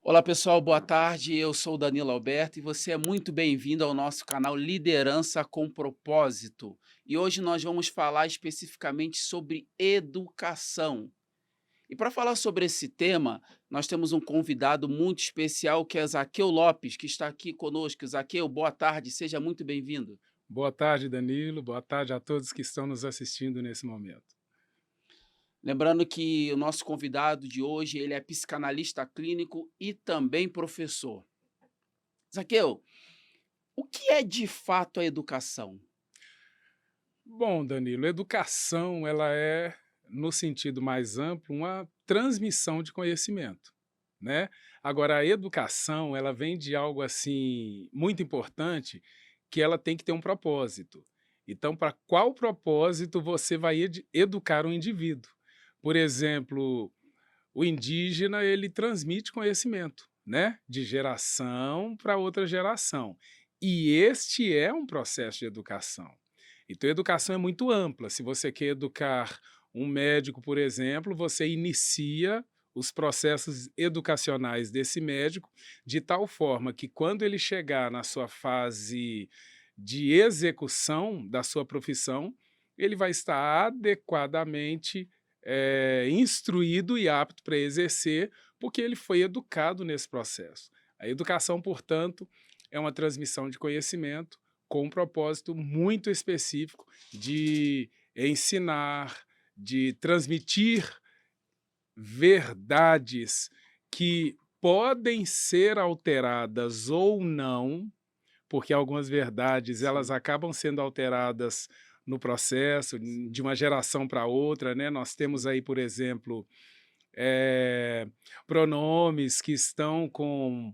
Olá pessoal, boa tarde. Eu sou o Danilo Alberto e você é muito bem-vindo ao nosso canal Liderança com Propósito. E hoje nós vamos falar especificamente sobre educação. E para falar sobre esse tema, nós temos um convidado muito especial que é Zaqueu Lopes, que está aqui conosco. Zaqueu, boa tarde, seja muito bem-vindo. Boa tarde, Danilo. Boa tarde a todos que estão nos assistindo nesse momento. Lembrando que o nosso convidado de hoje, ele é psicanalista clínico e também professor. Zaqueu, o que é de fato a educação? Bom, Danilo, educação ela é, no sentido mais amplo, uma transmissão de conhecimento, né? Agora, a educação ela vem de algo assim muito importante, que ela tem que ter um propósito. Então, para qual propósito você vai educar o indivíduo? Por exemplo, o indígena ele transmite conhecimento, né, de geração para outra geração. E este é um processo de educação. Então, a educação é muito ampla. Se você quer educar um médico, por exemplo, você inicia os processos educacionais desse médico de tal forma que, quando ele chegar na sua fase de execução da sua profissão, ele vai estar adequadamente instruído e apto para exercer, porque ele foi educado nesse processo. A educação, portanto, é uma transmissão de conhecimento com um propósito muito específico de ensinar, de transmitir verdades que podem ser alteradas ou não, porque algumas verdades elas Sim. acabam sendo alteradas no processo, de uma geração para outra, né? Nós temos Sim. aí, por exemplo, eh, pronomes que estão com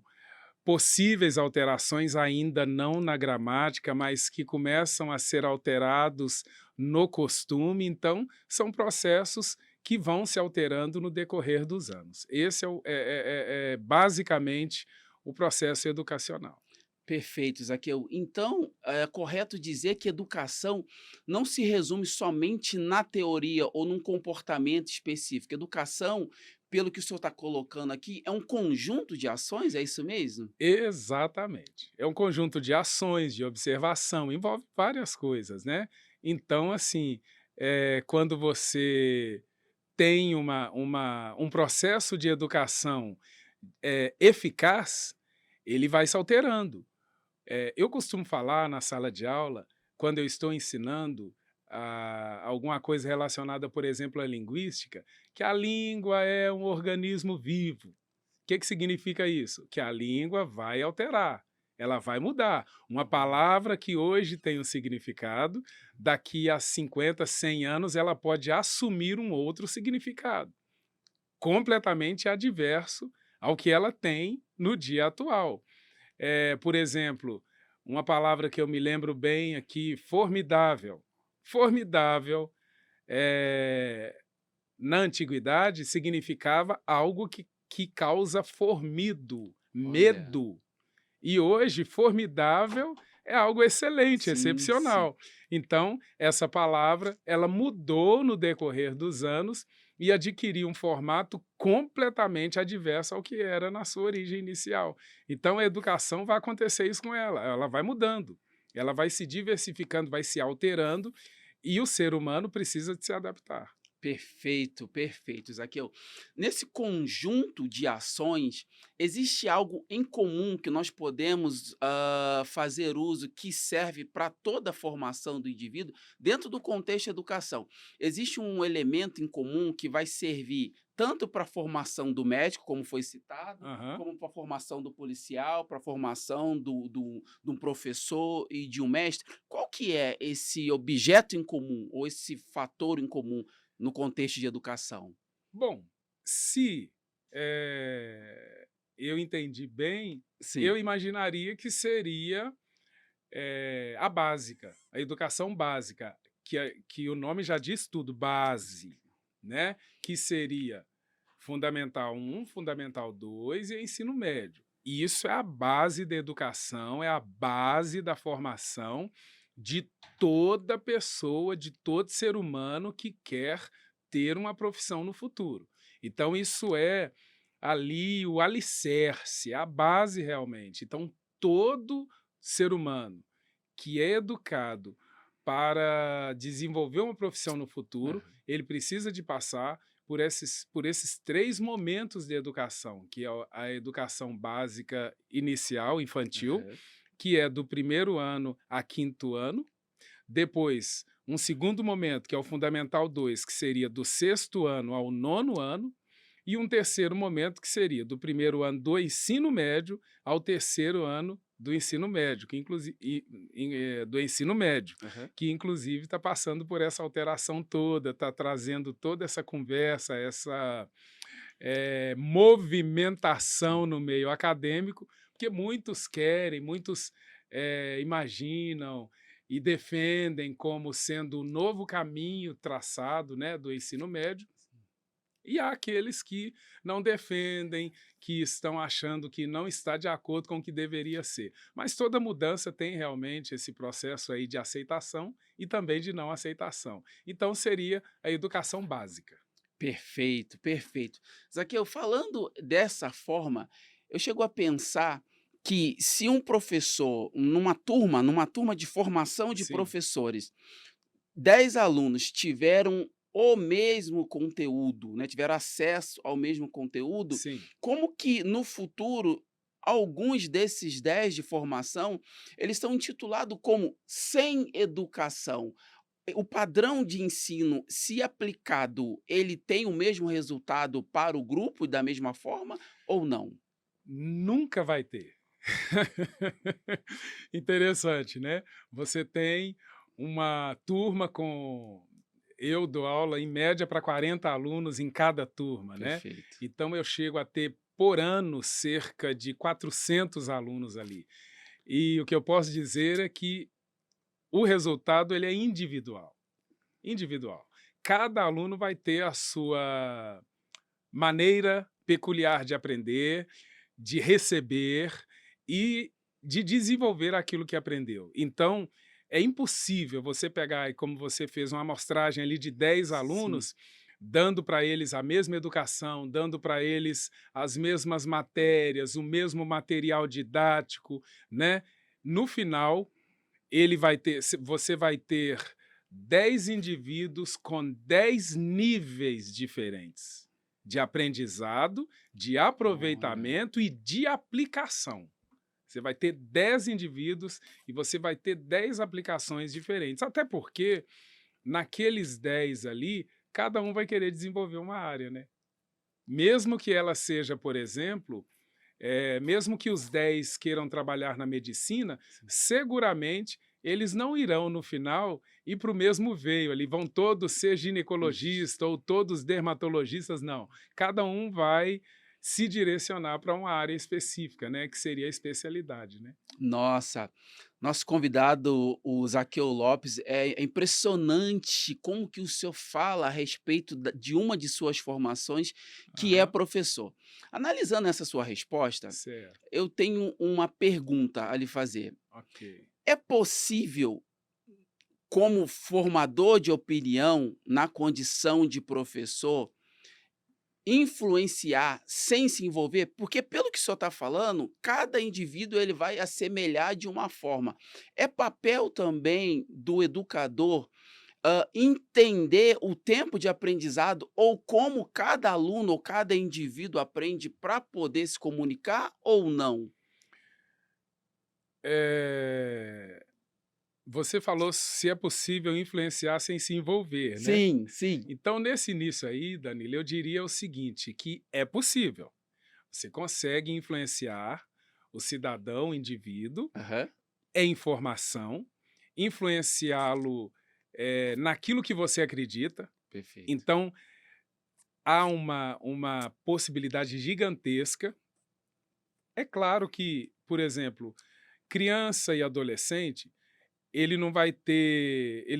possíveis alterações ainda não na gramática, mas que começam a ser alterados no costume, então são processos que vão se alterando no decorrer dos anos. Esse é basicamente o processo educacional. Perfeito, Zaqueu. Então, é correto dizer que educação não se resume somente na teoria ou num comportamento específico. Educação, pelo que o senhor está colocando aqui, é um conjunto de ações, é isso mesmo? Exatamente. É um conjunto de ações, de observação, envolve várias coisas, né. Então, assim, quando você tem um processo de educação, eficaz, ele vai se alterando. Eu costumo falar na sala de aula, quando eu estou ensinando, alguma coisa relacionada, por exemplo, à linguística, que a língua é um organismo vivo. Que significa isso? Que a língua vai alterar, ela vai mudar. Uma Uhum. palavra que hoje tem um significado, daqui a 50, 100 anos, ela pode assumir um outro significado, completamente adverso ao que ela tem no dia atual. Por exemplo, uma palavra que eu me lembro bem aqui, formidável. Formidável, eh, na antiguidade significava algo que causa formido, Olha, medo. E hoje formidável é algo excelente, sim, sim. excepcional. Então, essa palavra, ela mudou no decorrer dos anos e adquiriu um formato completamente adverso ao que era na sua origem inicial. Então, a educação vai acontecer isso com ela, ela vai mudando, ela vai se diversificando, vai se alterando, e o ser humano precisa de se adaptar. Perfeito, perfeito, Zaqueu. Nesse conjunto de ações, existe algo em comum que nós podemos fazer uso que serve para toda a formação do indivíduo dentro do contexto educação? Existe um elemento em comum que vai servir tanto para a formação do médico, como foi citado, Aham. como para a formação do policial, para a formação de um professor e de um mestre? Qual que é esse objeto em comum ou esse fator em comum no contexto de educação? Bom, se, eu entendi bem, Sim. eu imaginaria que seria, a básica, a educação básica, que o nome já diz tudo, base, né, que seria Fundamental 1, Fundamental 2 e ensino médio. E isso é a base da educação, é a base da formação de toda pessoa, de todo ser humano que quer ter uma profissão no futuro. Então isso é ali o alicerce, a base realmente. Então, todo ser humano que é educado para desenvolver uma profissão no futuro, Aham, ele precisa de passar por esses 3 momentos de educação, que é a educação básica inicial, infantil, aham. que é do primeiro ano a quinto ano, depois um segundo momento, que é o Fundamental 2, que seria do sexto ano ao nono ano, e um terceiro momento que seria do primeiro ano do ensino médio ao terceiro ano do ensino médio, que do ensino médio, Aham. que inclusive está passando por essa alteração toda, está trazendo toda essa conversa, essa movimentação Sim. no meio acadêmico, porque muitos querem, muitos imaginam e defendem como sendo o novo caminho traçado, né, do ensino médio, e há aqueles que não defendem, que estão achando que não está de acordo com o que deveria ser. Mas toda mudança tem realmente esse processo aí de aceitação e também de não aceitação. Então seria a educação básica. Perfeito, perfeito. Zaqueu, falando dessa forma, eu chego a pensar que se um professor, numa turma de formação de Sim, professores, 10 alunos tiveram o mesmo conteúdo, né, tiveram acesso ao mesmo conteúdo, sim. como que no futuro alguns desses 10 de formação, eles estão intitulados como sem educação. O padrão de ensino, se aplicado, ele tem o mesmo resultado para o grupo da mesma forma ou não? Nunca vai ter. Interessante, né? Você tem uma turma com eu dou aula em média para 40 alunos em cada turma, né? Perfeito. Então eu chego a ter por ano cerca de 400 alunos ali. E o que eu posso dizer é que o resultado ele é individual, individual. Cada aluno vai ter a sua maneira peculiar de aprender, de receber e de desenvolver aquilo que aprendeu. Então, é impossível você pegar e como você fez uma amostragem ali de 10 Sim. alunos, dando para eles a mesma educação, dando para eles as mesmas matérias, o mesmo material didático, né? No final, você vai ter 10 indivíduos com 10 níveis diferentes de aprendizado, de Olha. aproveitamento e de aplicação. Você vai ter 10 indivíduos e você vai ter 10 aplicações diferentes. Até porque, naqueles 10 ali, cada um vai querer desenvolver uma área, né? Mesmo que ela seja, por exemplo, mesmo que os 10 queiram trabalhar na medicina, Sim. seguramente eles não irão, no final, ir para o mesmo veio ali, vão todos ser Ixi. ginecologista ou todos dermatologistas, não. Cada um vai se direcionar para uma área específica, né, que seria a especialidade, né. Nossa, nosso convidado, o Zaqueu Lopes, é impressionante como que o senhor fala a respeito de uma de suas formações, que é Aham, professor. Analisando essa sua resposta, certo, eu tenho uma pergunta a lhe fazer. ok. É possível, como formador de opinião, na condição de professor, influenciar sem se envolver? Porque pelo que o senhor está falando, cada indivíduo ele vai assemelhar de uma forma. É papel também do educador, entender o tempo de aprendizado ou como cada aluno ou cada indivíduo aprende para poder se comunicar ou não? Eh, Você falou se é possível influenciar sem se envolver, né. Sim, sim. Então nesse início aí, Danilo, eu diria o seguinte, que é possível. Você consegue influenciar o cidadão, o indivíduo, Aham. em informação, influenciá-lo, naquilo que você acredita. Perfeito. Então, há uma possibilidade gigantesca. É claro que, por exemplo, criança e adolescente, ele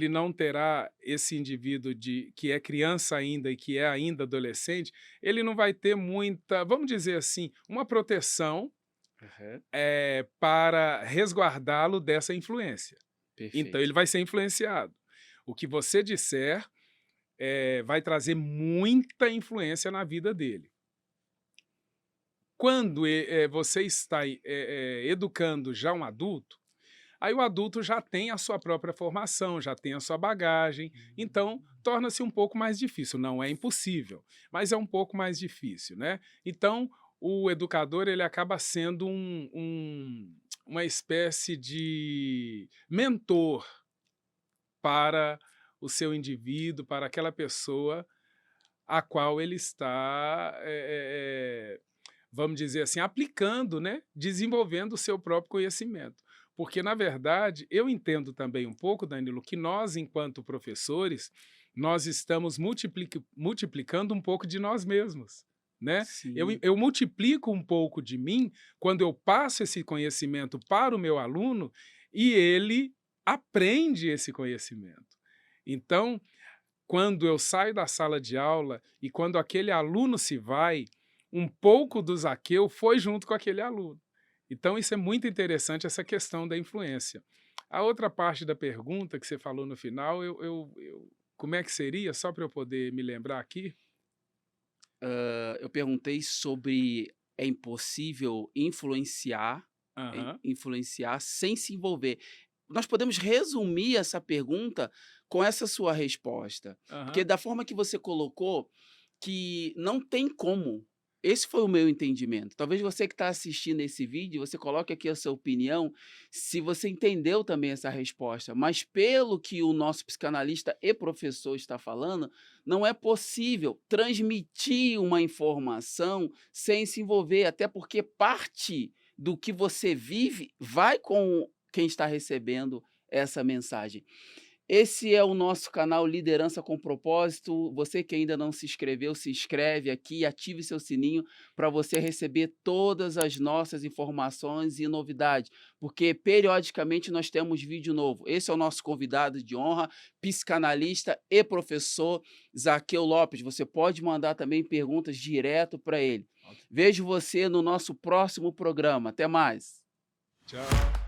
não terá esse indivíduo que é criança ainda e que é ainda adolescente, ele não vai ter muita, vamos dizer assim, uma proteção Aham. para resguardá-lo dessa influência. Então Perfeito. ele vai ser influenciado. O que você disser, vai trazer muita influência na vida dele. quando você está educando já um adulto, aí o adulto já tem a sua própria formação, já tem a sua bagagem, então torna-se um pouco mais difícil. Não é impossível, mas é um pouco mais difícil, né? Então, o educador ele acaba sendo uma espécie de mentor para o seu indivíduo, para aquela pessoa a qual ele está, vamos dizer assim, aplicando, né, desenvolvendo o seu próprio conhecimento. Porque, na verdade, eu entendo também um pouco, Danilo, que nós, enquanto professores, nós estamos multiplicando um pouco de nós mesmos, né? Sim. Eu multiplico um pouco de mim quando eu passo esse conhecimento para o meu aluno e ele aprende esse conhecimento. Então, quando eu saio da sala de aula e quando aquele aluno se vai, um pouco do Zaqueu foi junto com aquele aluno. Então isso é muito interessante, essa questão da influência. A outra parte da pergunta que você falou no final, como é que seria? Só para eu poder me lembrar aqui? Eu perguntei sobre é impossível Aham, influenciar sem se envolver. Nós podemos resumir essa pergunta com essa sua resposta, porque aham, da forma que você colocou, que não tem como. Esse foi o meu entendimento. Talvez você que está assistindo esse vídeo, você coloque aqui a sua opinião, se você entendeu também essa resposta. Mas pelo que o nosso psicanalista e professor está falando, não é possível transmitir uma informação sem se envolver, até porque parte do que você vive vai com quem está recebendo essa mensagem. Esse é o nosso canal Liderança com Propósito. Você que ainda não se inscreveu, se inscreve aqui, ative seu sininho para você receber todas as nossas informações e novidades, porque periodicamente nós temos vídeo novo. Esse é o nosso convidado de honra, psicanalista e professor Zaqueu Lopes. Você pode mandar também perguntas direto para ele. ok. Vejo você no nosso próximo programa. Até mais. Tchau.